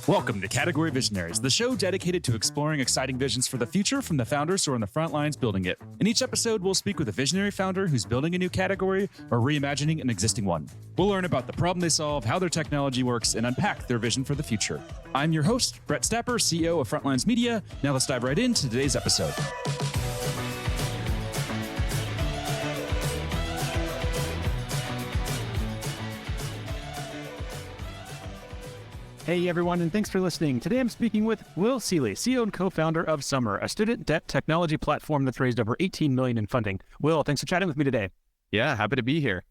Welcome to Category Visionaries, the show dedicated to exploring exciting visions for the future from the founders who are on the front lines building it. In each episode, we'll speak with a visionary founder who's building a new category or reimagining an existing one. We'll learn about the problem they solve, how their technology works, and unpack their vision for the future. I'm your host, Brett Stapper, CEO of Frontlines Media. Now let's dive right into today's episode. Hey everyone, and thanks for listening. Today I'm speaking with Will Seeley, CEO and co-founder of Summer, a student debt technology platform that's raised over $18 million in funding. Will, thanks for chatting with me today. Yeah, happy to be here.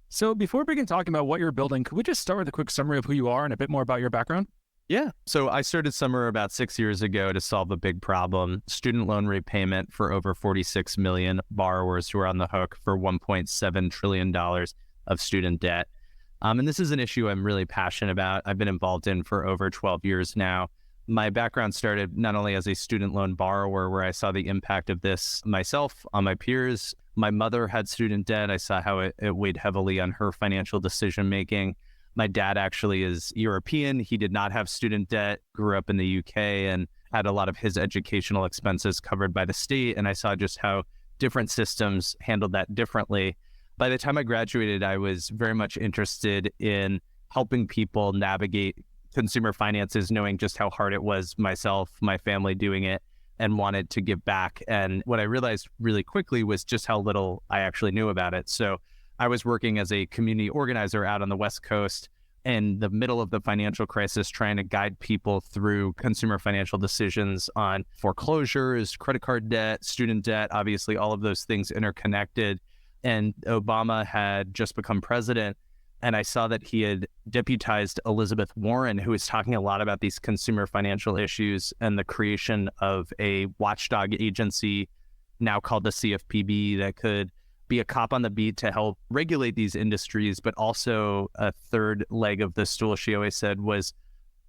So before we begin talking about what you're building, could we just start with a quick summary of who you are and a bit more about your background? Yeah, so I started Summer about 6 years ago to solve a big problem, student loan repayment for over 46 million borrowers who are on the hook for $1.7 trillion of student debt. And this is an issue I'm really passionate about. I've been involved in for over 12 years now. My background started not only as a student loan borrower, where I saw the impact of this myself, on my peers. My mother had student debt. I saw how it weighed heavily on her financial decision-making. My dad actually is European. He did not have student debt, grew up in the UK, and had a lot of his educational expenses covered by the state. And I saw just how different systems handled that differently. By the time I graduated, I was very much interested in helping people navigate consumer finances, knowing just how hard it was myself, my family doing it, and wanted to give back. And what I realized really quickly was just how little I actually knew about it. So I was working as a community organizer out on the West Coast in the middle of the financial crisis, trying to guide people through consumer financial decisions on foreclosures, credit card debt, student debt, obviously all of those things interconnected. And Obama had just become president, and I saw that he had deputized Elizabeth Warren, who was talking a lot about these consumer financial issues and the creation of a watchdog agency now called the CFPB that could be a cop on the beat to help regulate these industries, but also a third leg of the stool, she always said, was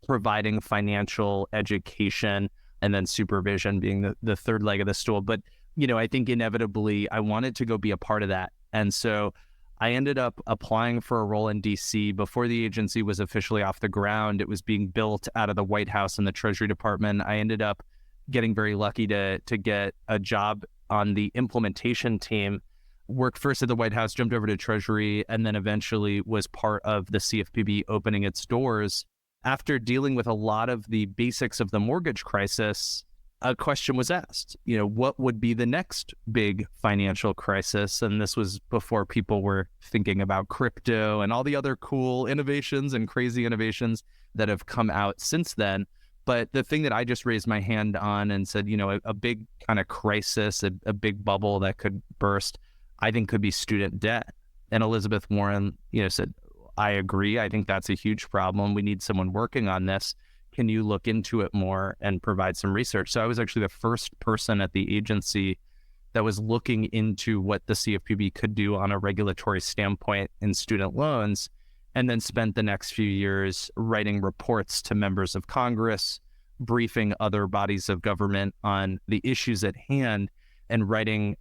providing financial education, and then supervision being the third leg of the stool. But you know, I think inevitably I wanted to go be a part of that. And so I ended up applying for a role in DC before the agency was officially off the ground. It was being built out of the White House and the Treasury Department. I ended up getting very lucky to get a job on the implementation team, worked first at the White House, jumped over to Treasury, and then eventually was part of the CFPB opening its doors. After dealing with a lot of the basics of the mortgage crisis, a question was asked, you know, what would be the next big financial crisis? And this was before people were thinking about crypto and all the other cool innovations and crazy innovations that have come out since then. But the thing that I just raised my hand on and said, you know, a big kind of crisis, a big bubble that could burst, I think could be student debt. And Elizabeth Warren, you know, said, I agree. I think that's a huge problem. We need someone working on this. Can you look into it more and provide some research? So I was actually the first person at the agency that was looking into what the CFPB could do on a regulatory standpoint in student loans, and then spent the next few years writing reports to members of Congress, briefing other bodies of government on the issues at hand, and writing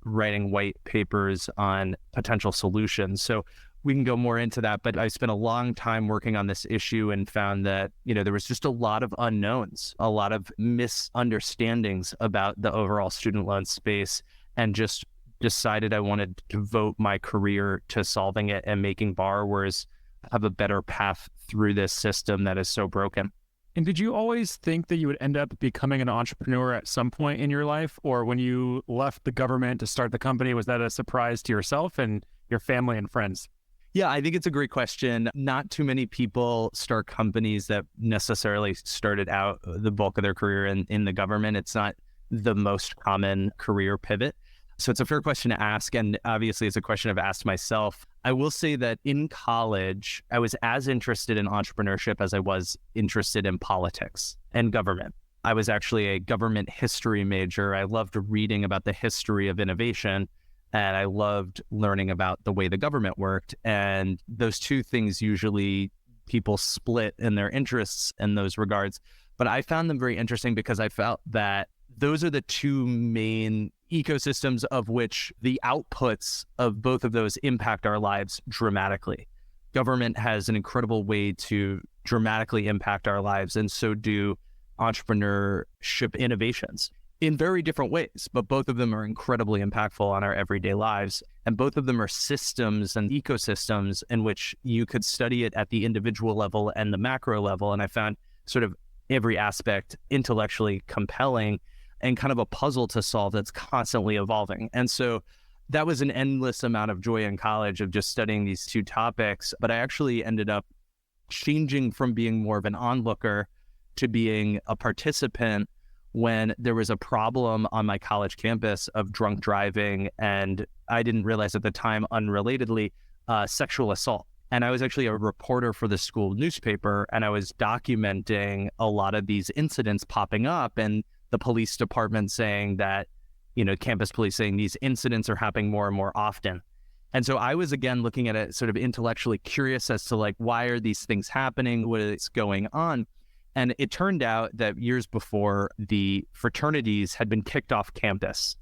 white papers on potential solutions. So we can go more into that, but I spent a long time working on this issue and found that, you know, there was just a lot of unknowns, a lot of misunderstandings about the overall student loan space, and just decided I wanted to devote my career to solving it and making borrowers have a better path through this system that is so broken. And did you always think that you would end up becoming an entrepreneur at some point in your life? Or when you left the government to start the company, was that a surprise to yourself and your family and friends? Yeah, I think it's a great question. Not too many people start companies that necessarily started out the bulk of their career in the government. It's not the most common career pivot. So it's a fair question to ask. And obviously, it's a question I've asked myself. I will say that in college, I was as interested in entrepreneurship as I was interested in politics and government. I was actually a government history major. I loved reading about the history of innovation. And I loved learning about the way the government worked. And those two things usually people split in their interests in those regards. But I found them very interesting because I felt that those are the two main ecosystems of which the outputs of both of those impact our lives dramatically. Government has an incredible way to dramatically impact our lives, and so do entrepreneurship innovations in very different ways, but both of them are incredibly impactful on our everyday lives. And both of them are systems and ecosystems in which you could study it at the individual level and the macro level. And I found sort of every aspect intellectually compelling and kind of a puzzle to solve that's constantly evolving. And so that was an endless amount of joy in college of just studying these two topics. But I actually ended up changing from being more of an onlooker to being a participant when there was a problem on my college campus of drunk driving, and I didn't realize at the time, unrelatedly, sexual assault. And I was actually a reporter for the school newspaper, and I was documenting a lot of these incidents popping up, and the police department saying that, campus police saying these incidents are happening more and more often. And so I was, again, looking at it sort of intellectually curious as to why are these things happening? What is going on? And it turned out that years before, the fraternities had been kicked off campus.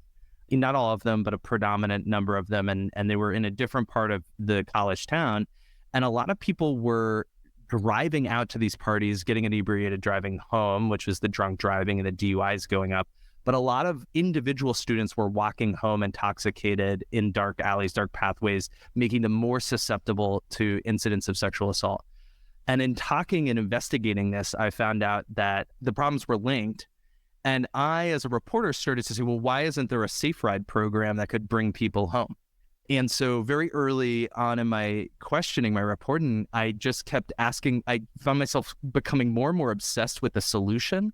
Not all of them, but a predominant number of them. And they were in a different part of the college town. And a lot of people were driving out to these parties, getting inebriated, driving home, which was the drunk driving and the DUIs going up. But a lot of individual students were walking home intoxicated in dark alleys, dark pathways, making them more susceptible to incidents of sexual assault. And in talking and investigating this, I found out that the problems were linked. And I, as a reporter, started to say, well, why isn't there a safe ride program that could bring people home? And so very early on in my questioning, my reporting, I just kept asking, I found myself becoming more and more obsessed with the solution.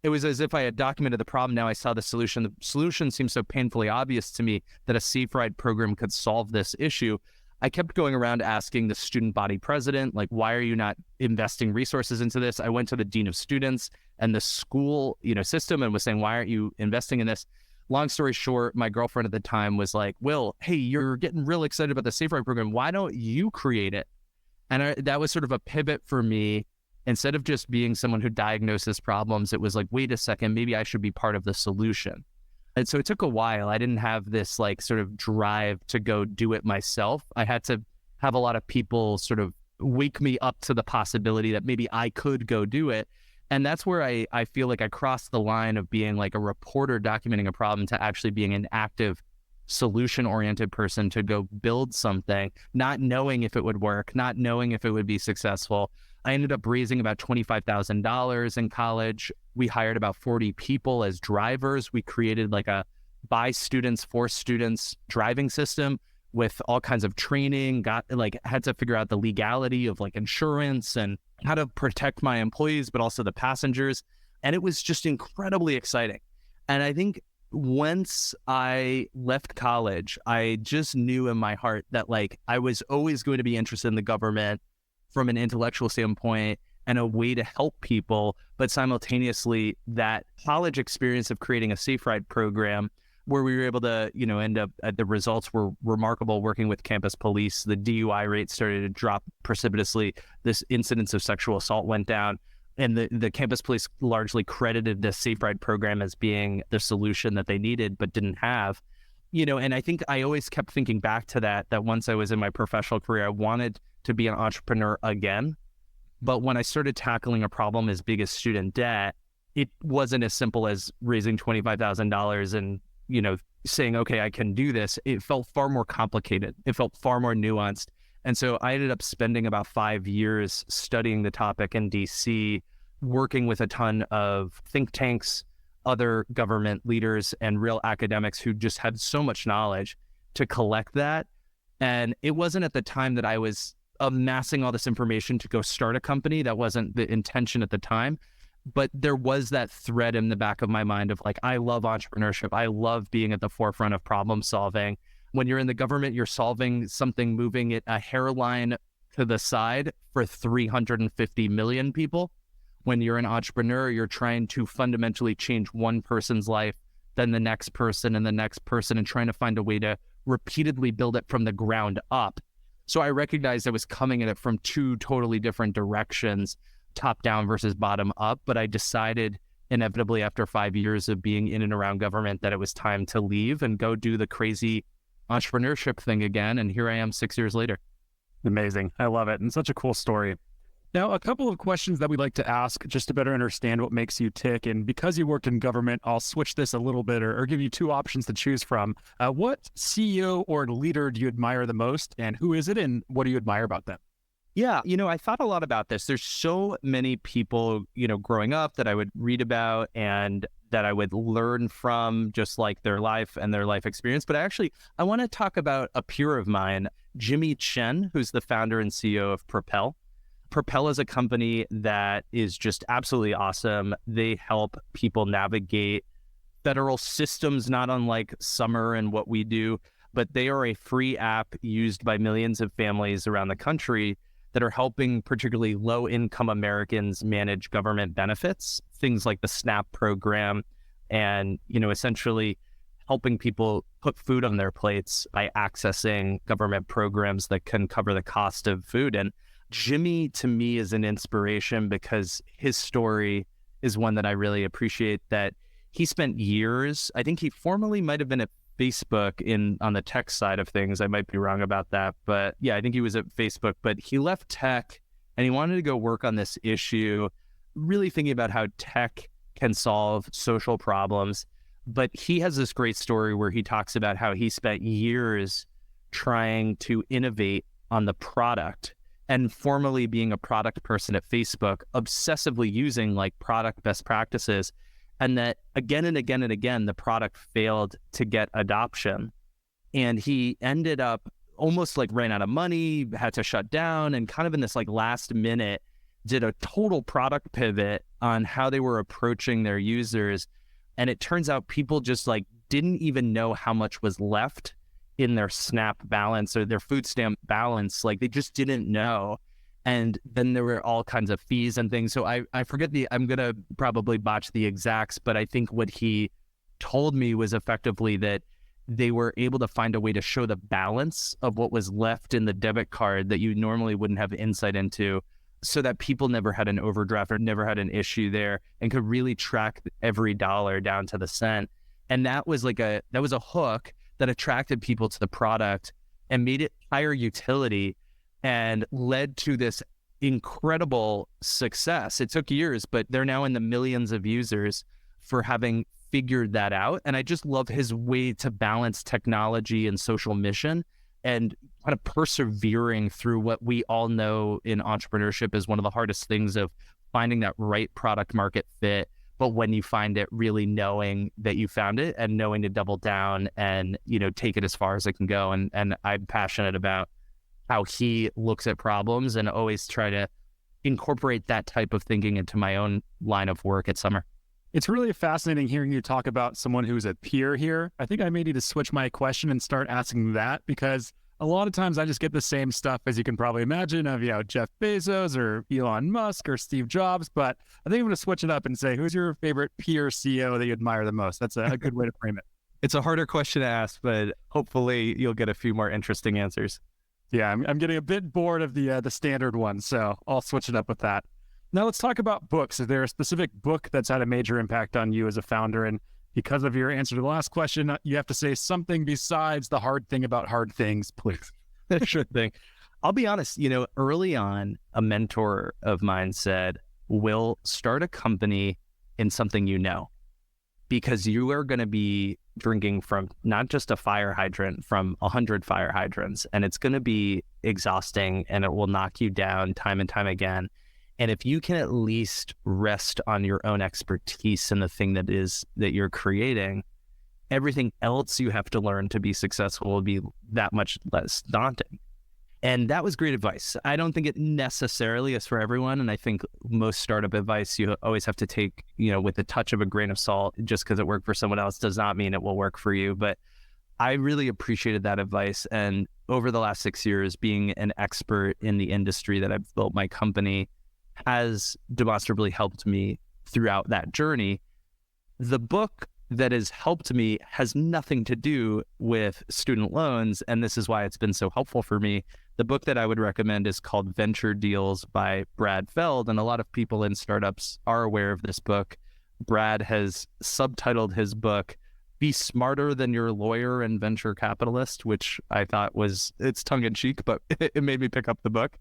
It was as if I had documented the problem. Now I saw the solution. The solution seemed so painfully obvious to me that a safe ride program could solve this issue. I kept going around asking the student body president, why are you not investing resources into this? I went to the dean of students and the school, system and was saying, why aren't you investing in this? Long story short, my girlfriend at the time was like, Will, hey, you're getting real excited about the Safe Ride program. Why don't you create it? And that was sort of a pivot for me. Instead of just being someone who diagnoses problems, it was like, wait a second, maybe I should be part of the solution. And so it took a while. I didn't have this sort of drive to go do it myself. I had to have a lot of people sort of wake me up to the possibility that maybe I could go do it. And that's where I feel like I crossed the line of being a reporter documenting a problem to actually being an active solution-oriented person to go build something, not knowing if it would work, not knowing if it would be successful. I ended up raising about $25,000 in college. We hired about 40 people as drivers. We created a by students, for students driving system with all kinds of training, had to figure out the legality of insurance and how to protect my employees, but also the passengers. And it was just incredibly exciting. And I think once I left college, I just knew in my heart that I was always going to be interested in the government from an intellectual standpoint and a way to help people, but simultaneously that college experience of creating a safe ride program where we were able to, end up the results were remarkable working with campus police. The DUI rate started to drop precipitously. This incidence of sexual assault went down. And the campus police largely credited the safe ride program as being the solution that they needed, but didn't have. And I think I always kept thinking back to that once I was in my professional career, I wanted to be an entrepreneur again. But when I started tackling a problem as big as student debt, it wasn't as simple as raising $25,000 and, saying, okay, I can do this. It felt far more complicated. It felt far more nuanced. And so I ended up spending about 5 years studying the topic in DC, working with a ton of think tanks, other government leaders, and real academics who just had so much knowledge to collect that. And it wasn't at the time that I was amassing all this information to go start a company. That wasn't the intention at the time. But there was that thread in the back of my mind of I love entrepreneurship. I love being at the forefront of problem solving. When you're in the government, you're solving something, moving it a hairline to the side for 350 million people. When you're an entrepreneur, you're trying to fundamentally change one person's life, then the next person and the next person, and trying to find a way to repeatedly build it from the ground up. So I recognized I was coming at it from two totally different directions, top down versus bottom up. But I decided inevitably after 5 years of being in and around government that it was time to leave and go do the crazy entrepreneurship thing again. And here I am 6 years later. Amazing. I love it. And such a cool story. Now, a couple of questions that we like to ask just to better understand what makes you tick. And because you worked in government, I'll switch this a little bit or give you two options to choose from. What CEO or leader do you admire the most, and who is it, and what do you admire about them? Yeah, I thought a lot about this. There's so many people, growing up that I would read about and that I would learn from, just like their life and their life experience. But I want to talk about a peer of mine, Jimmy Chen, who's the founder and CEO of Propel. Propel is a company that is just absolutely awesome. They help people navigate federal systems, not unlike Summer and what we do, but they are a free app used by millions of families around the country that are helping particularly low-income Americans manage government benefits, things like the SNAP program, and essentially helping people put food on their plates by accessing government programs that can cover the cost of food. And Jimmy, to me, is an inspiration because his story is one that I really appreciate, that he spent years, I think he formerly might have been at Facebook on the tech side of things. I might be wrong about that. But yeah, I think he was at Facebook, but he left tech and he wanted to go work on this issue, really thinking about how tech can solve social problems. But he has this great story where he talks about how he spent years trying to innovate on the product, and formerly being a product person at Facebook, obsessively using like product best practices, and that again and again and again, the product failed to get adoption. And he ended up almost like ran out of money, had to shut down, and kind of in this like last minute, did a total product pivot on how they were approaching their users. And it turns out people just like didn't even know how much was left in their SNAP balance or their food stamp balance. Like they just didn't know. And then there were all kinds of fees and things. So I forget I'm going to probably botch the exacts, but I think what he told me was effectively that they were able to find a way to show the balance of what was left in the debit card that you normally wouldn't have insight into, so that people never had an overdraft or never had an issue there and could really track every dollar down to the cent. And that was a hook that attracted people to the product and made it higher utility and led to this incredible success. It took years, but they're now in the millions of users for having figured that out. And I just love his way to balance technology and social mission and kind of persevering through what we all know in entrepreneurship is one of the hardest things, of finding that right product market fit. But when you find it, really knowing that you found it and knowing to double down and, take it as far as it can go. And I'm passionate about how he looks at problems and always try to incorporate that type of thinking into my own line of work at Summer. It's really fascinating hearing you talk about someone who's a peer here. I think I may need to switch my question and start asking that, because a lot of times I just get the same stuff, as you can probably imagine, of, Jeff Bezos or Elon Musk or Steve Jobs. But I think I'm going to switch it up and say, who's your favorite peer CEO that you admire the most? That's a good way to frame it. It's a harder question to ask, but hopefully you'll get a few more interesting answers. Yeah, I'm getting a bit bored of the standard one, so I'll switch it up with that. Now let's talk about books. Is there a specific book that's had a major impact on you as a founder? And because of your answer to the last question, you have to say something besides the hard thing about hard things, please. Sure thing. I'll be honest, early on, a mentor of mine said, Will, start a company in something because you are going to be drinking from not just a fire hydrant, from 100 fire hydrants, and it's going to be exhausting and it will knock you down time and time again. And if you can at least rest on your own expertise in the thing that you're creating, everything else you have to learn to be successful will be that much less daunting. And that was great advice. I don't think it necessarily is for everyone. And I think most startup advice you always have to take, with a touch of a grain of salt. Just because it worked for someone else does not mean it will work for you. But I really appreciated that advice. And over the last 6 years, being an expert in the industry that I've built my company has demonstrably helped me throughout that journey. The book that has helped me has nothing to do with student loans, and this is why it's been so helpful for me. The book that I would recommend is called Venture Deals by Brad Feld, and a lot of people in startups are aware of this book. Brad has subtitled his book be smarter than your lawyer and venture capitalist, which I thought it's tongue in cheek, but it made me pick up the book.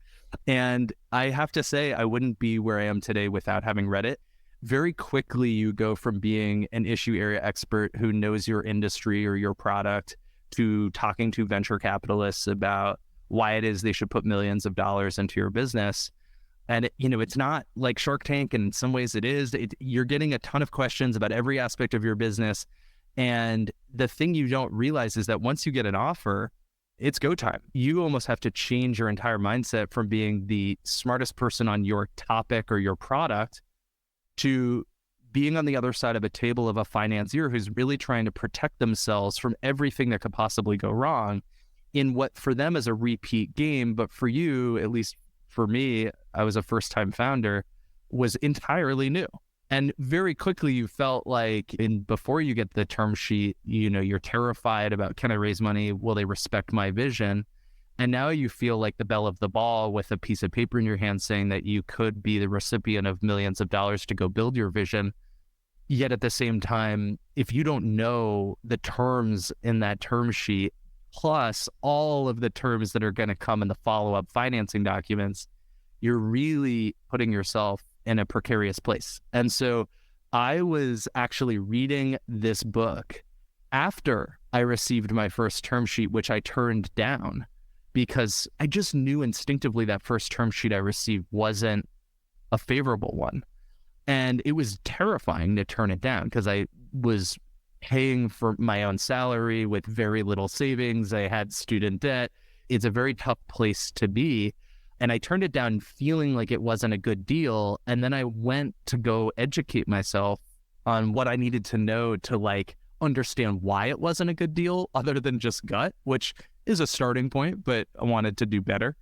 And I have to say, I wouldn't be where I am today without having read it. Very quickly, you go from being an issue area expert who knows your industry or your product to talking to venture capitalists about why it is they should put millions of dollars into your business. And, it's not like Shark Tank. In some ways it is. You're getting a ton of questions about every aspect of your business. And the thing you don't realize is that once you get an offer, it's go time. You almost have to change your entire mindset from being the smartest person on your topic or your product to being on the other side of a table of a financier who's really trying to protect themselves from everything that could possibly go wrong in what for them is a repeat game. But for you, at least for me, I was a first-time founder, was entirely new. And very quickly you felt like before you get the term sheet, you're terrified about, can I raise money? Will they respect my vision? And now you feel like the belle of the ball with a piece of paper in your hand saying that you could be the recipient of millions of dollars to go build your vision. Yet at the same time, if you don't know the terms in that term sheet, plus all of the terms that are going to come in the follow-up financing documents, you're really putting yourself in a precarious place. And so I was actually reading this book after I received my first term sheet, which I turned down because I just knew instinctively that first term sheet I received wasn't a favorable one. And it was terrifying to turn it down because I was paying for my own salary with very little savings. I had student debt. It's a very tough place to be. And I turned it down feeling like it wasn't a good deal. And then I went to go educate myself on what I needed to know to understand why it wasn't a good deal other than just gut, which is a starting point, but I wanted to do better.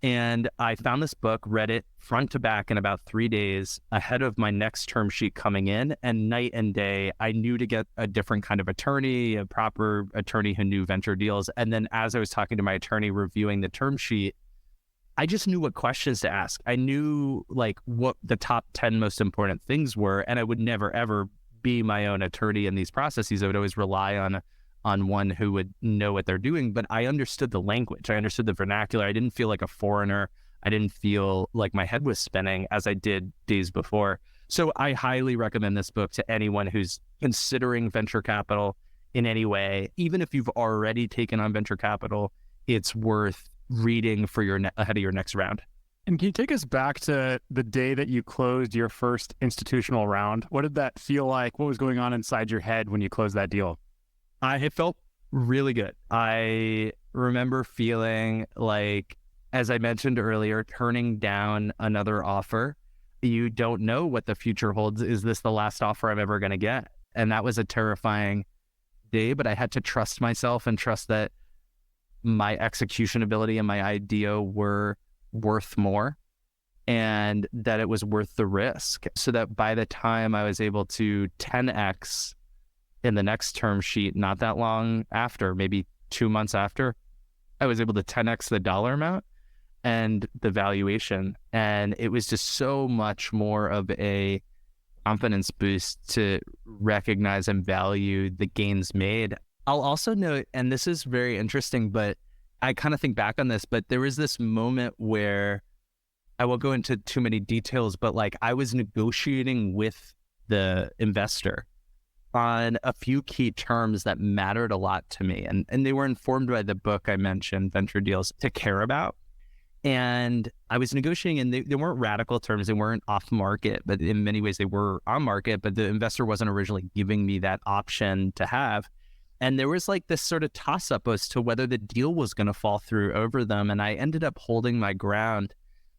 And I found this book, read it front to back in about 3 days ahead of my next term sheet coming in. And night and day, I knew to get a different kind of attorney, a proper attorney who knew venture deals. And then as I was talking to my attorney reviewing the term sheet, I just knew what questions to ask. I knew what the top 10 most important things were, and I would never, ever be my own attorney in these processes. I would always rely on one who would know what they're doing, but I understood the language. I understood the vernacular. I didn't feel like a foreigner. I didn't feel like my head was spinning as I did days before. So I highly recommend this book to anyone who's considering venture capital in any way. Even if you've already taken on venture capital, it's worth reading for ahead of your next round. And can you take us back to the day that you closed your first institutional round? What did that feel like? What was going on inside your head when you closed that deal? It felt really good. I remember feeling like, as I mentioned earlier, turning down another offer. You don't know what the future holds. Is this the last offer I'm ever going to get? And that was a terrifying day, but I had to trust myself and trust that my execution ability and my idea were worth more and that it was worth the risk. So that by the time I was able to 10x in the next term sheet, not that long after, maybe 2 months after, I was able to 10x the dollar amount and the valuation. And it was just so much more of a confidence boost to recognize and value the gains made. I'll also note, and this is very interesting, but I kind of think back on this, but there was this moment where I won't go into too many details, but I was negotiating with the investor on a few key terms that mattered a lot to me. And they were informed by the book I mentioned, Venture Deals to Care About. And I was negotiating, and they weren't radical terms. They weren't off market, but in many ways they were on market, but the investor wasn't originally giving me that option to have. And there was this sort of toss up as to whether the deal was going to fall through over them. And I ended up holding my ground.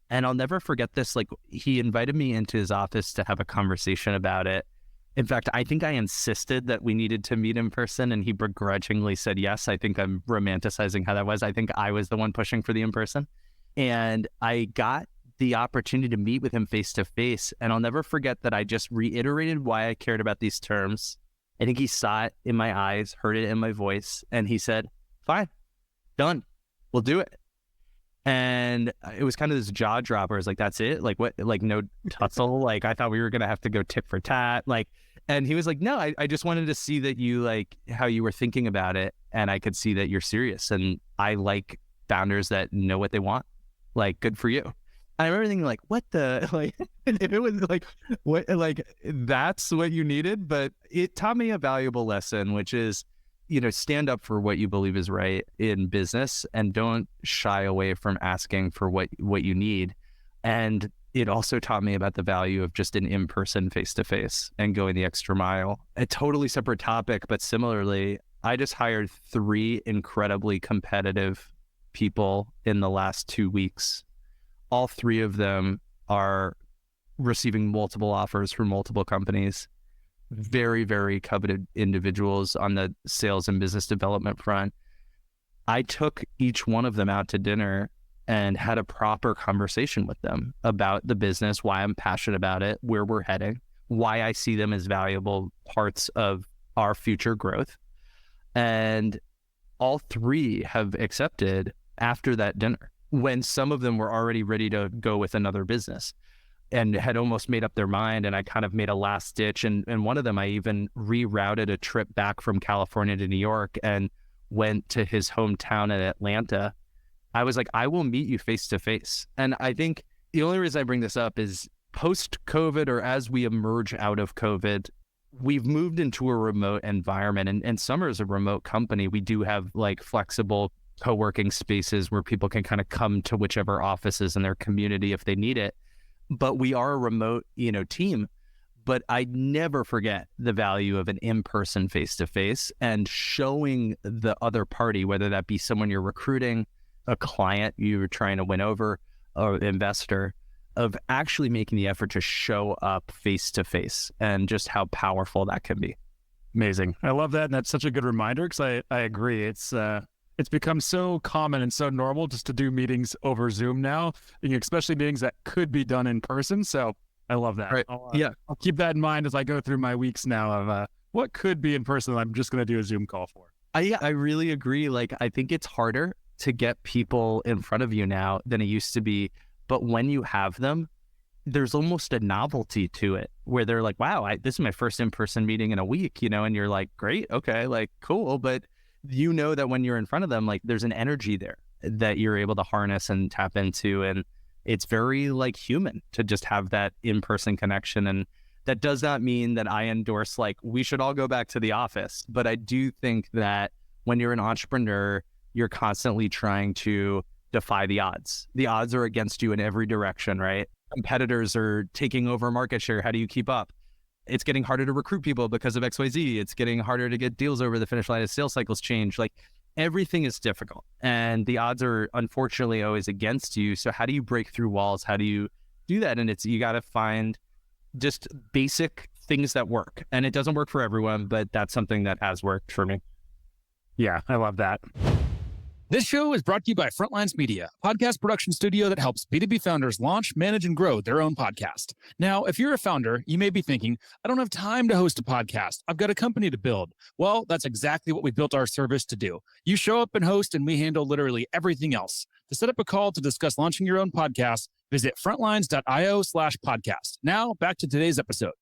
And I'll never forget this. He invited me into his office to have a conversation about it. In fact, I think I insisted that we needed to meet in person, and he begrudgingly said yes. I think I'm romanticizing how that was. I think I was the one pushing for the in-person. And I got the opportunity to meet with him face to face. And I'll never forget that I just reiterated why I cared about these terms. I think he saw it in my eyes, heard it in my voice, and he said, fine, done, we'll do it. And it was kind of this jaw dropper. It's that's it? What? No tussle? I thought we were going to have to go tit for tat. And he was like, no, I just wanted to see that you like how you were thinking about it. And I could see that you're serious. And I like founders that know what they want. Like, good for you. I remember thinking like, what the, like, it was like, what, like, that's what you needed. But it taught me a valuable lesson, which is, stand up for what you believe is right in business and don't shy away from asking for what you need. And it also taught me about the value of just an in-person face-to-face and going the extra mile. A totally separate topic, but similarly, I just hired 3 incredibly competitive people in the last 2 weeks. All 3 of them are receiving multiple offers from multiple companies. Very, very coveted individuals on the sales and business development front. I took each one of them out to dinner and had a proper conversation with them about the business, why I'm passionate about it, where we're heading, why I see them as valuable parts of our future growth. And all 3 have accepted after that dinner, when some of them were already ready to go with another business and had almost made up their mind. And I kind of made a last ditch. And one of them, I even rerouted a trip back from California to New York and went to his hometown in Atlanta. I was like, I will meet you face to face. And I think the only reason I bring this up is post-COVID, or as we emerge out of COVID, we've moved into a remote environment. And Summer is a remote company. We do have like flexible co-working spaces where people can kind of come to whichever offices in their community if they need it. But we are a remote, team. But I never forget the value of an in-person face-to-face and showing the other party, whether that be someone you're recruiting, a client you're trying to win over, or investor, of actually making the effort to show up face-to-face and just how powerful that can be. Amazing. I love that. And that's such a good reminder, because I agree. It's become so common and so normal just to do meetings over Zoom now, especially meetings that could be done in person. So I love that. Right. I'll keep that in mind as I go through my weeks now of what could be in person that I'm just going to do a Zoom call for. I really agree. Like, I think it's harder to get people in front of you now than it used to be. But when you have them, there's almost a novelty to it where they're like, wow, this is my first in-person meeting in a week, and you're like, great, okay, like, cool. But that when you're in front of them, like, there's an energy there that you're able to harness and tap into. And it's very like human to just have that in-person connection. And that does not mean that I endorse like we should all go back to the office. But I do think that when you're an entrepreneur, you're constantly trying to defy the odds. The odds are against you in every direction, right? Competitors are taking over market share. How do you keep up? It's getting harder to recruit people because of XYZ. It's getting harder to get deals over the finish line as sales cycles change. Like, everything is difficult and the odds are unfortunately always against you. So how do you break through walls? How do you do that? And you got to find just basic things that work. And it doesn't work for everyone, but that's something that has worked for me. Yeah, I love that. This show is brought to you by Frontlines Media, a podcast production studio that helps B2B founders launch, manage, and grow their own podcast. Now, if you're a founder, you may be thinking, I don't have time to host a podcast. I've got a company to build. Well, that's exactly what we built our service to do. You show up and host, and we handle literally everything else. To set up a call to discuss launching your own podcast, visit frontlines.io/podcast. Now, back to today's episode.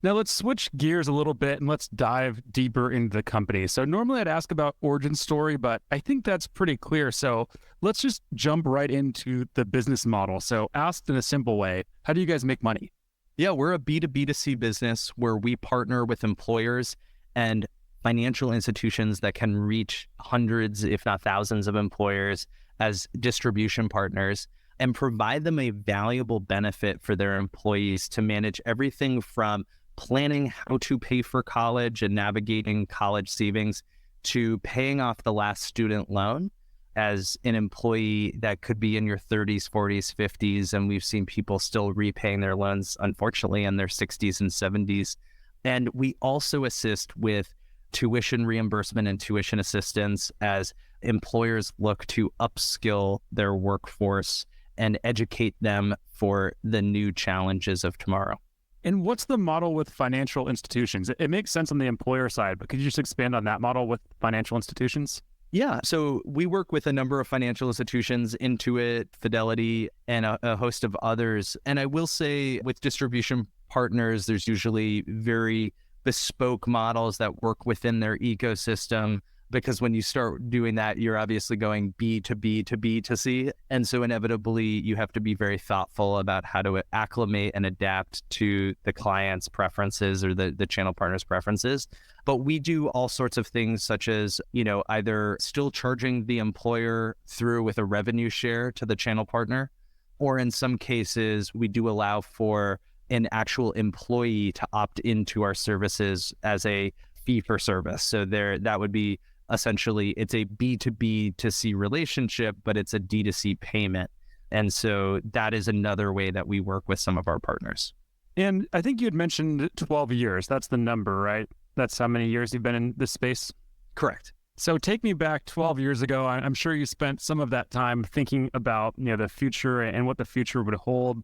Now let's switch gears a little bit and let's dive deeper into the company. So normally I'd ask about origin story, but I think that's pretty clear. So let's just jump right into the business model. So asked in a simple way, how do you guys make money? Yeah, we're a B2B2C business where we partner with employers and financial institutions that can reach hundreds, if not thousands of employers as distribution partners and provide them a valuable benefit for their employees to manage everything from planning how to pay for college and navigating college savings to paying off the last student loan as an employee that could be in your 30s, 40s, 50s. And we've seen people still repaying their loans, unfortunately, in their 60s and 70s. And we also assist with tuition reimbursement and tuition assistance as employers look to upskill their workforce and educate them for the new challenges of tomorrow. And what's the model with financial institutions? It makes sense on the employer side, but could you just expand on that model with financial institutions? Yeah, so we work with a number of financial institutions, Intuit, Fidelity, and a host of others. And I will say with distribution partners, there's usually very bespoke models that work within their ecosystem, because when you start doing that, you're obviously going B to B to B to C. And so inevitably, you have to be very thoughtful about how to acclimate and adapt to the client's preferences or the channel partner's preferences. But we do all sorts of things such as, either still charging the employer through with a revenue share to the channel partner, or in some cases, we do allow for an actual employee to opt into our services as a fee for service. So that would be essentially, it's a B2B to C relationship, but it's a D2C payment. And so that is another way that we work with some of our partners. And I think you had mentioned 12 years. That's the number, right? That's how many years you've been in this space? Correct. So take me back 12 years ago. I'm sure you spent some of that time thinking about, the future and what the future would hold.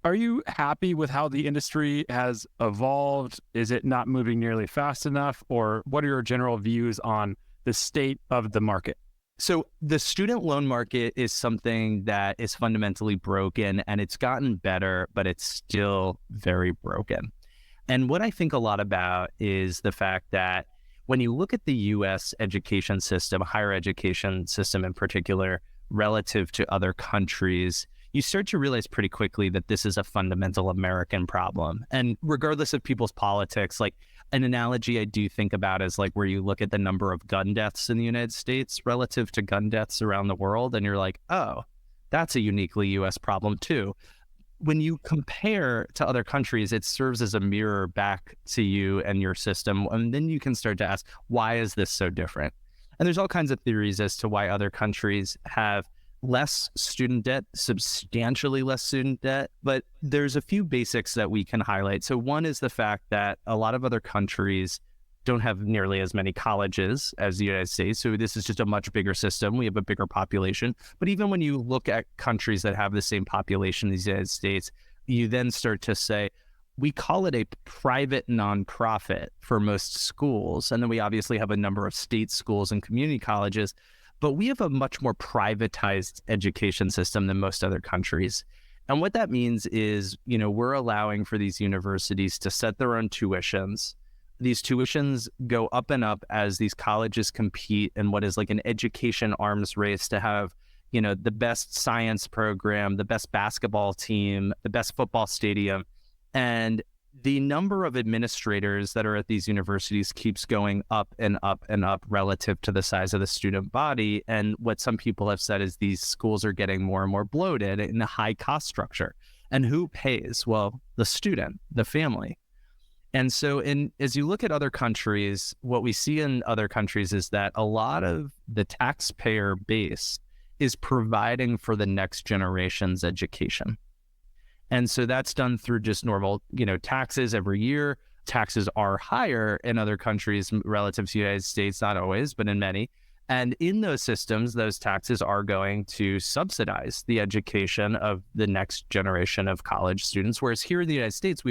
Are you happy with how the industry has evolved? Is it not moving nearly fast enough? Or what are your general views on the state of the market? So the student loan market is something that is fundamentally broken, and it's gotten better, but it's still very broken. And what I think a lot about is the fact that when you look at the US education system, higher education system in particular, relative to other countries, you start to realize pretty quickly that this is a fundamental American problem. And regardless of people's politics, like an analogy I do think about is like where you look at the number of gun deaths in the United States relative to gun deaths around the world, and you're like, oh, that's a uniquely US problem too. When you compare to other countries, it serves as a mirror back to you and your system. And then you can start to ask, why is this so different? And there's all kinds of theories as to why other countries have less student debt, substantially less student debt, but there's a few basics that we can highlight. So one is the fact that a lot of other countries don't have nearly as many colleges as the United States. So this is just a much bigger system. We have a bigger population. But even when you look at countries that have the same population as the United States, you then start to say, we call it a private nonprofit for most schools. And then we obviously have a number of state schools and community colleges, but we have a much more privatized education system than most other countries. And what that means is, we're allowing for these universities to set their own tuitions. These tuitions go up and up as these colleges compete in what is like an education arms race to have, the best science program, the best basketball team, the best football stadium. And the number of administrators that are at these universities keeps going up and up and up relative to the size of the student body. And what some people have said is these schools are getting more and more bloated in a high cost structure. And who pays? Well, the student, the family. And so as you look at other countries, what we see in other countries is that a lot of the taxpayer base is providing for the next generation's education. And so that's done through just normal, taxes every year. Taxes are higher in other countries relative to the United States, not always, but in many. And in those systems, those taxes are going to subsidize the education of the next generation of college students. Whereas here in the United States,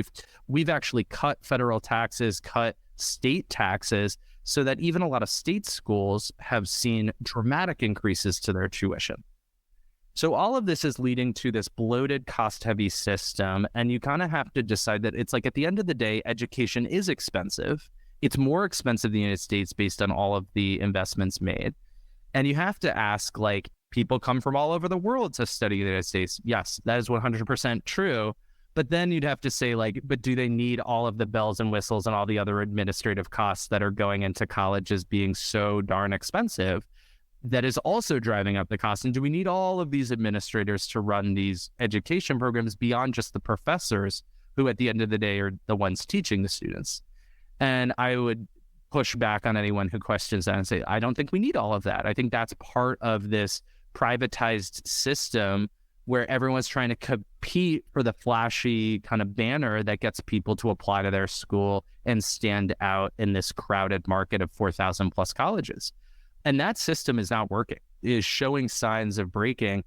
we've actually cut federal taxes, cut state taxes, so that even a lot of state schools have seen dramatic increases to their tuition. So all of this is leading to this bloated, cost-heavy system, and you kind of have to decide that it's like at the end of the day, education is expensive. It's more expensive in the United States based on all of the investments made. And you have to ask, people come from all over the world to study in the United States. Yes, that is 100% true. But then you'd have to say, but do they need all of the bells and whistles and all the other administrative costs that are going into colleges being so darn expensive? That is also driving up the cost. And do we need all of these administrators to run these education programs beyond just the professors who at the end of the day are the ones teaching the students? And I would push back on anyone who questions that and say, I don't think we need all of that. I think that's part of this privatized system where everyone's trying to compete for the flashy kind of banner that gets people to apply to their school and stand out in this crowded market of 4,000 plus colleges. And that system is not working. It is showing signs of breaking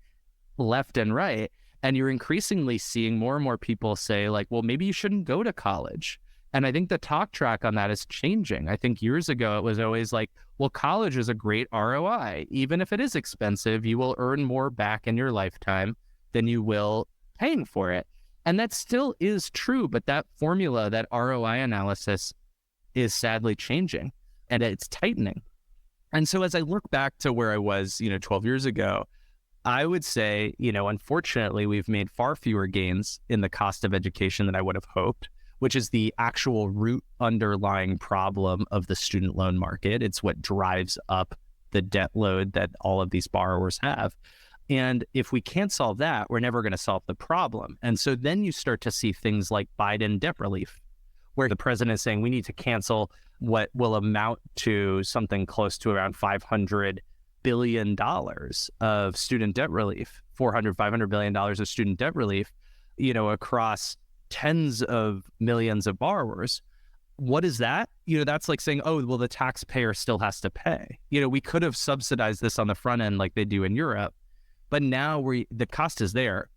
left and right. And you're increasingly seeing more and more people say, well, maybe you shouldn't go to college. And I think the talk track on that is changing. I think years ago, it was always well, college is a great ROI. Even if it is expensive, you will earn more back in your lifetime than you will paying for it. And that still is true, but that formula, that ROI analysis is sadly changing and it's tightening. And so as I look back to where I was, 12 years ago, I would say, unfortunately, we've made far fewer gains in the cost of education than I would have hoped, which is the actual root underlying problem of the student loan market. It's what drives up the debt load that all of these borrowers have. And if we can't solve that, we're never going to solve the problem. And so then you start to see things like Biden debt relief, where the president is saying we need to cancel what will amount to something close to around $500 billion of student debt relief, $500 billion of student debt relief, across tens of millions of borrowers. What is that? That's like saying, oh, well, the taxpayer still has to pay. We could have subsidized this on the front end like they do in Europe, but now the cost is there.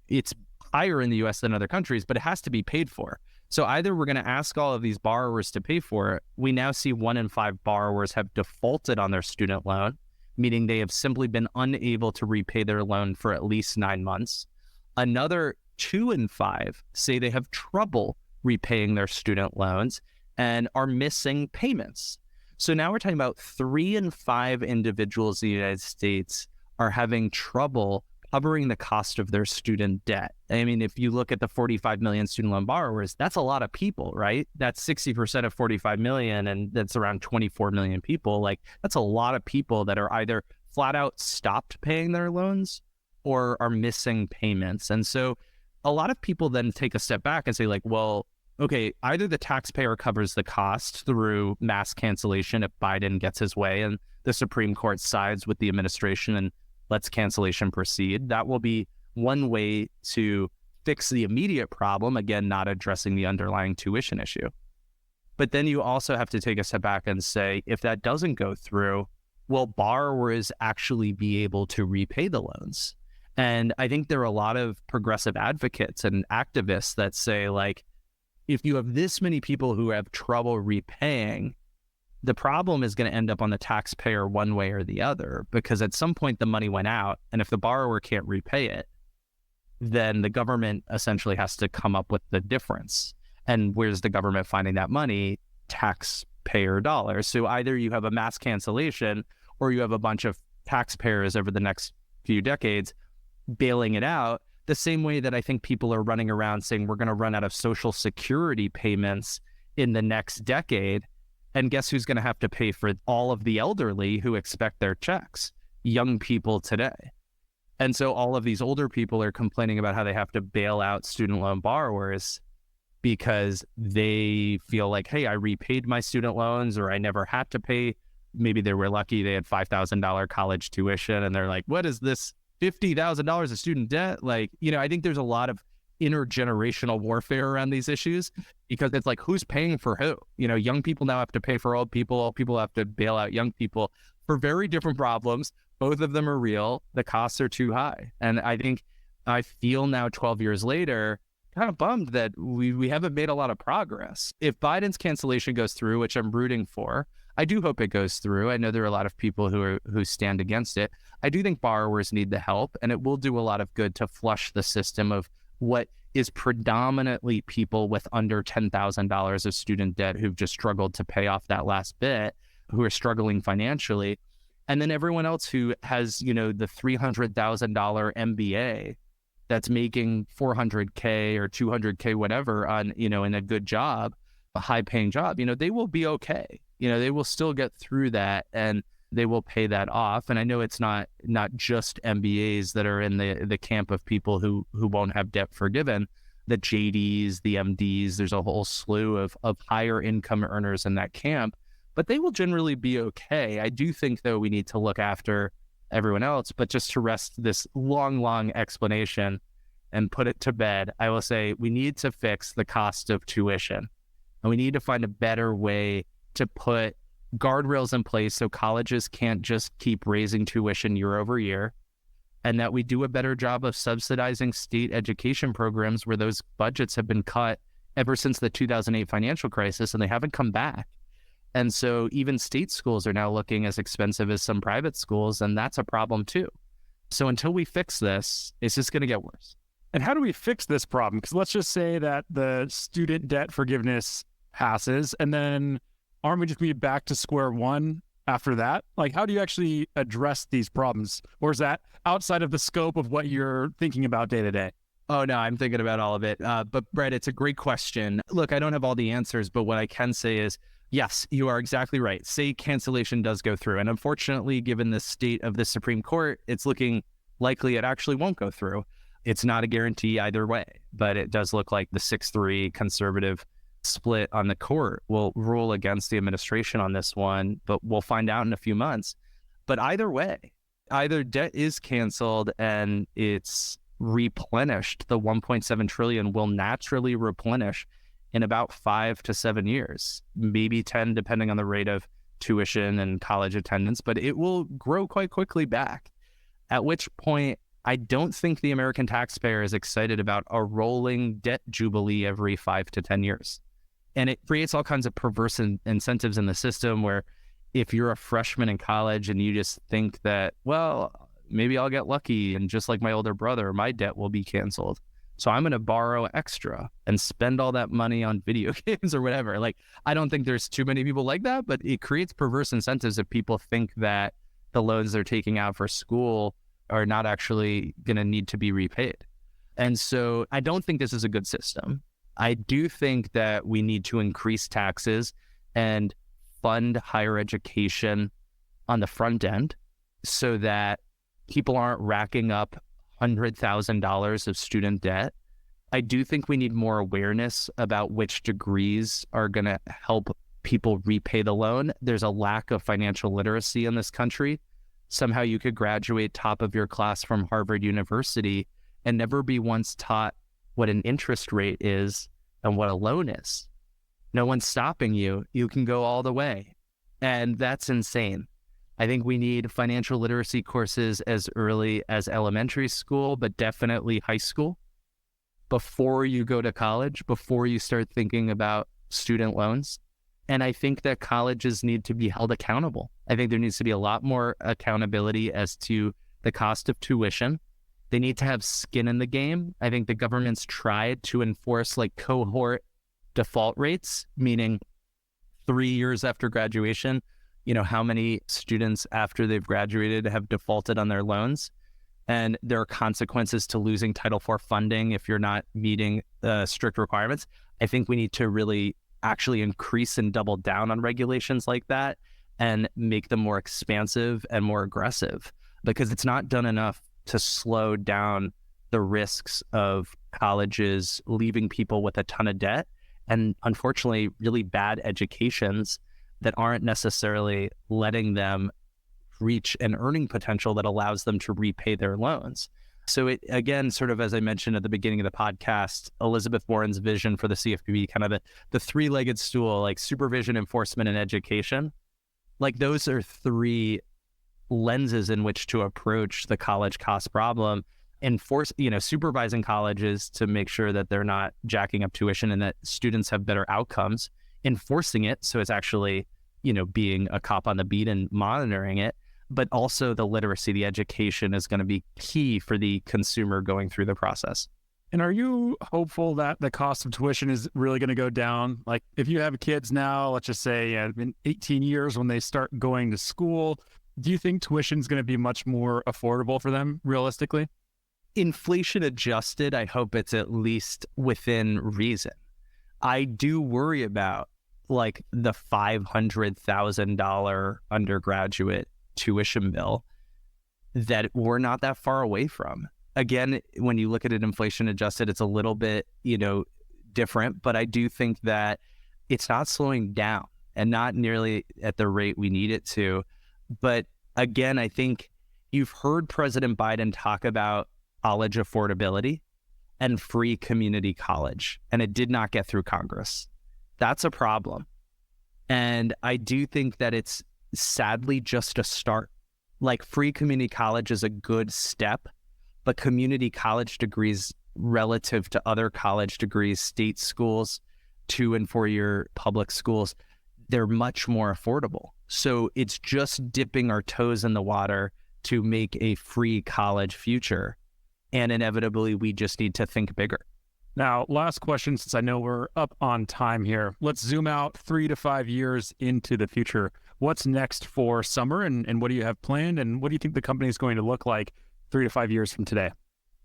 It's higher in the US than other countries, but it has to be paid for. So either we're going to ask all of these borrowers to pay for it. We now see 1 in 5 borrowers have defaulted on their student loan, meaning they have simply been unable to repay their loan for at least 9 months. Another 2 in 5 say they have trouble repaying their student loans and are missing payments. So now we're talking about 3 in 5 individuals in the United States are having trouble covering the cost of their student debt. I mean, if you look at the 45 million student loan borrowers, that's a lot of people, right? That's 60% of 45 million, and that's around 24 million people. Like, that's a lot of people that are either flat out stopped paying their loans or are missing payments. And so a lot of people then take a step back and say, like, well, okay, either the taxpayer covers the cost through mass cancellation if Biden gets his way and the Supreme Court sides with the administration and lets cancellation proceed. That will be one way to fix the immediate problem, again, not addressing the underlying tuition issue. But then you also have to take a step back and say, if that doesn't go through, will borrowers actually be able to repay the loans? And I think there are a lot of progressive advocates and activists that say, like, if you have this many people who have trouble repaying, the problem is going to end up on the taxpayer one way or the other, because at some point the money went out, and if the borrower can't repay it, then the government essentially has to come up with the difference. And where's the government finding that money? Taxpayer dollars. So either you have a mass cancellation or you have a bunch of taxpayers over the next few decades bailing it out, the same way that I think people are running around saying we're going to run out of Social Security payments in the next decade. And guess who's going to have to pay for all of the elderly who expect their checks? Young people today. And so all of these older people are complaining about how they have to bail out student loan borrowers because they feel like, hey, I repaid my student loans, or I never had to pay. Maybe they were lucky they had $5,000 college tuition, and they're like, what is this $50,000 of student debt? Like, I think there's a lot of intergenerational warfare around these issues, because it's like, who's paying for who? Young people now have to pay for old people have to bail out young people for very different problems. Both of them are real. The costs are too high. And I feel now 12 years later, kind of bummed that we haven't made a lot of progress. If Biden's cancellation goes through, which I'm rooting for, I do hope it goes through. I know there are a lot of people who stand against it. I do think borrowers need the help, and it will do a lot of good to flush the system of what is predominantly people with under $10,000 of student debt who've just struggled to pay off that last bit, who are struggling financially. And then everyone else who has, the $300,000 MBA that's making $400K or $200K, whatever, on, in a good job, a high paying job, they will be okay. They will still get through that, and they will pay that off. And I know it's not just MBAs that are in the camp of people who won't have debt forgiven. The JDs, the MDs, there's a whole slew of higher income earners in that camp, but they will generally be okay. I do think, though, we need to look after everyone else. But just to rest this long explanation and put it to bed, I will say we need to fix the cost of tuition, and we need to find a better way to put guardrails in place so colleges can't just keep raising tuition year over year, and that we do a better job of subsidizing state education programs where those budgets have been cut ever since the 2008 financial crisis, and they haven't come back. And so even state schools are now looking as expensive as some private schools, and that's a problem too. So until we fix this, it's just going to get worse. And how do we fix this problem? Because let's just say that the student debt forgiveness passes, and then aren't we just going to be back to square one after that? Like, how do you actually address these problems? Or is that outside of the scope of what you're thinking about day to day? Oh, no, I'm thinking about all of it. But Brett, it's a great question. Look, I don't have all the answers, but what I can say is, yes, you are exactly right. Say cancellation does go through. And unfortunately, given the state of the Supreme Court, it's looking likely it actually won't go through. It's not a guarantee either way, but it does look like the 6-3 conservative split on the court will rule against the administration on this one, but we'll find out in a few months. But either way, either debt is canceled and it's replenished. The 1.7 trillion will naturally replenish in about 5 to 7 years, maybe 10, depending on the rate of tuition and college attendance, but it will grow quite quickly back. At which point, I don't think the American taxpayer is excited about a rolling debt jubilee every 5 to 10 years. And it creates all kinds of perverse incentives in the system where if you're a freshman in college and you just think that, well, maybe I'll get lucky and just like my older brother, my debt will be canceled. So I'm going to borrow extra and spend all that money on video games or whatever. Like, I don't think there's too many people like that, but it creates perverse incentives if people think that the loans they're taking out for school are not actually going to need to be repaid. And so I don't think this is a good system. I do think that we need to increase taxes and fund higher education on the front end so that people aren't racking up $100,000 of student debt. I do think we need more awareness about which degrees are going to help people repay the loan. There's a lack of financial literacy in this country. Somehow you could graduate top of your class from Harvard University and never be once taught what an interest rate is and what a loan is. No one's stopping you. You can go all the way. And that's insane. I think we need financial literacy courses as early as elementary school, but definitely high school, before you go to college, before you start thinking about student loans. And I think that colleges need to be held accountable. I think there needs to be a lot more accountability as to the cost of tuition. They need to have skin in the game. I think the government's tried to enforce like cohort default rates, meaning 3 years after graduation, how many students after they've graduated have defaulted on their loans. And there are consequences to losing Title IV funding if you're not meeting strict requirements. I think we need to really actually increase and double down on regulations like that and make them more expansive and more aggressive, because it's not done enough to slow down the risks of colleges leaving people with a ton of debt and unfortunately really bad educations that aren't necessarily letting them reach an earning potential that allows them to repay their loans. So it, again, sort of as I mentioned at the beginning of the podcast, Elizabeth Warren's vision for the CFPB, kind of the three-legged stool, like supervision, enforcement, and education, like those are three lenses in which to approach the college cost problem. Supervising colleges to make sure that they're not jacking up tuition and that students have better outcomes, enforcing it so it's actually, being a cop on the beat and monitoring it. But also the literacy, the education is going to be key for the consumer going through the process. And are you hopeful that the cost of tuition is really going to go down? Like if you have kids now, let's just say in 18 years when they start going to school, do you think tuition is going to be much more affordable for them realistically? Inflation adjusted, I hope it's at least within reason. I do worry about like the $500,000 undergraduate tuition bill that we're not that far away from. Again, when you look at it inflation adjusted, it's a little bit, different, but I do think that it's not slowing down and not nearly at the rate we need it to. But again, I think you've heard President Biden talk about college affordability and free community college, and it did not get through Congress. That's a problem. And I do think that it's sadly just a start. Like free community college is a good step, but community college degrees relative to other college degrees, state schools, 2 and 4 year public schools, they're much more affordable. So it's just dipping our toes in the water to make a free college future. And inevitably, we just need to think bigger. Now, last question, since I know we're up on time here. Let's zoom out 3 to 5 years into the future. What's next for Summer, and what do you have planned? And what do you think the company is going to look like 3 to 5 years from today?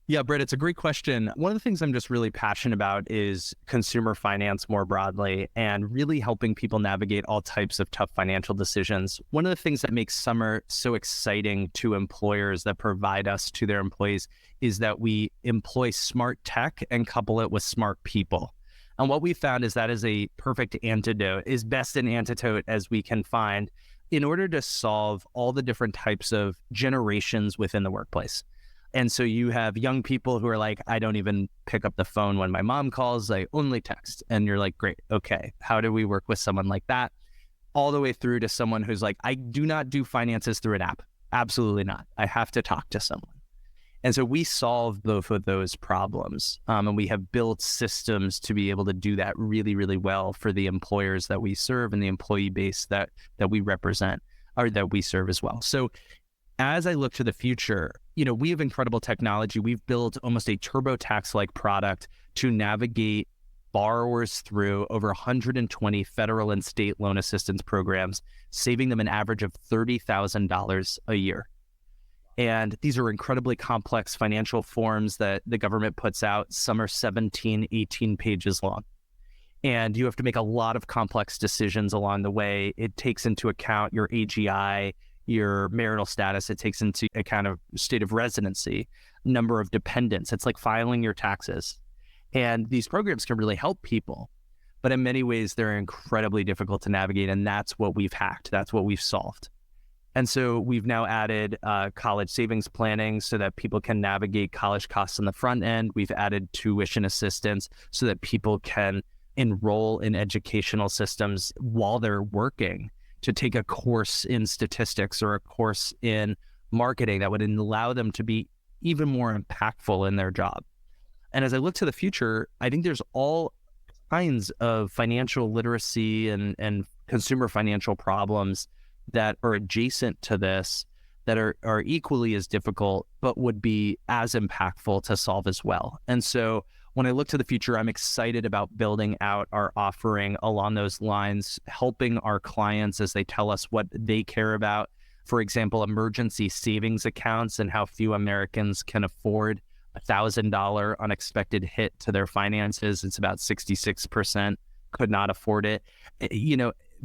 Yeah, Brett, it's a great question. One of the things I'm just really passionate about is consumer finance more broadly and really helping people navigate all types of tough financial decisions. One of the things that makes Summer so exciting to employers that provide us to their employees is that we employ smart tech and couple it with smart people. And what we found is that is a perfect antidote, is best an antidote as we can find in order to solve all the different types of generations within the workplace. And so you have young people who are like, I don't even pick up the phone when my mom calls, I only text. And you're like, great, okay, how do we work with someone like that? All the way through to someone who's like, I do not do finances through an app. Absolutely not. I have to talk to someone. And so we solve both of those problems. And we have built systems to be able to do that really, really well for the employers that we serve and the employee base that we represent or that we serve as well. So as I look to the future, we have incredible technology. We've built almost a TurboTax-like product to navigate borrowers through over 120 federal and state loan assistance programs, saving them an average of $30,000 a year. And these are incredibly complex financial forms that the government puts out. Some are 17, 18 pages long. And you have to make a lot of complex decisions along the way. It takes into account your AGI, your marital status. It takes into account of state of residency, number of dependents. It's like filing your taxes. And these programs can really help people. But in many ways, they're incredibly difficult to navigate. And that's what we've hacked. That's what we've solved. And so we've now added college savings planning so that people can navigate college costs on the front end. We've added tuition assistance so that people can enroll in educational systems while they're working, to take a course in statistics or a course in marketing that would allow them to be even more impactful in their job. And as I look to the future, I think there's all kinds of financial literacy and consumer financial problems that are adjacent to this that are equally as difficult, but would be as impactful to solve as well. And so when I look to the future, I'm excited about building out our offering along those lines, helping our clients as they tell us what they care about. For example, emergency savings accounts and how few Americans can afford $1,000 unexpected hit to their finances. It's about 66% could not afford it.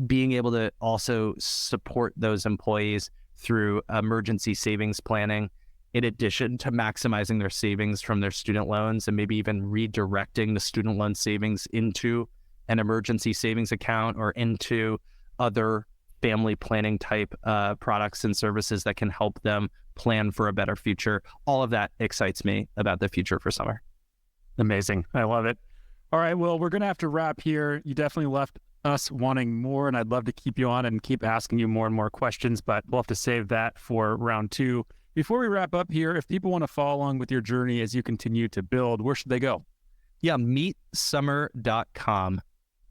Being able to also support those employees through emergency savings planning, in addition to maximizing their savings from their student loans and maybe even redirecting the student loan savings into an emergency savings account or into other family planning type products and services that can help them plan for a better future. All of that excites me about the future for Summer. Amazing. I love it. All right, well, we're going to have to wrap here. You definitely left us wanting more, and I'd love to keep you on and keep asking you more and more questions, but we'll have to save that for round 2. Before we wrap up here, if people want to follow along with your journey as you continue to build, where should they go? Yeah, meetsummer.com.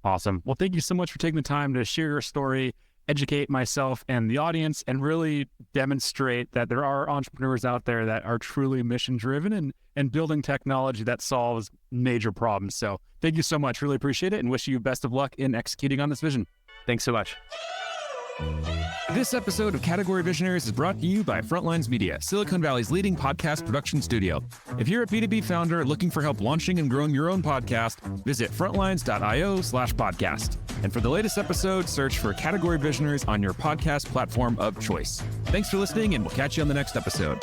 Awesome. Well, thank you so much for taking the time to share your story, educate myself and the audience, and really demonstrate that there are entrepreneurs out there that are truly mission-driven and building technology that solves major problems. So thank you so much. Really appreciate it and wish you best of luck in executing on this vision. Thanks so much. This episode of Category Visionaries is brought to you by Frontlines Media, Silicon Valley's leading podcast production studio. If you're a B2B founder looking for help launching and growing your own podcast, visit frontlines.io/podcast. And for the latest episode, search for Category Visionaries on your podcast platform of choice. Thanks for listening, and we'll catch you on the next episode.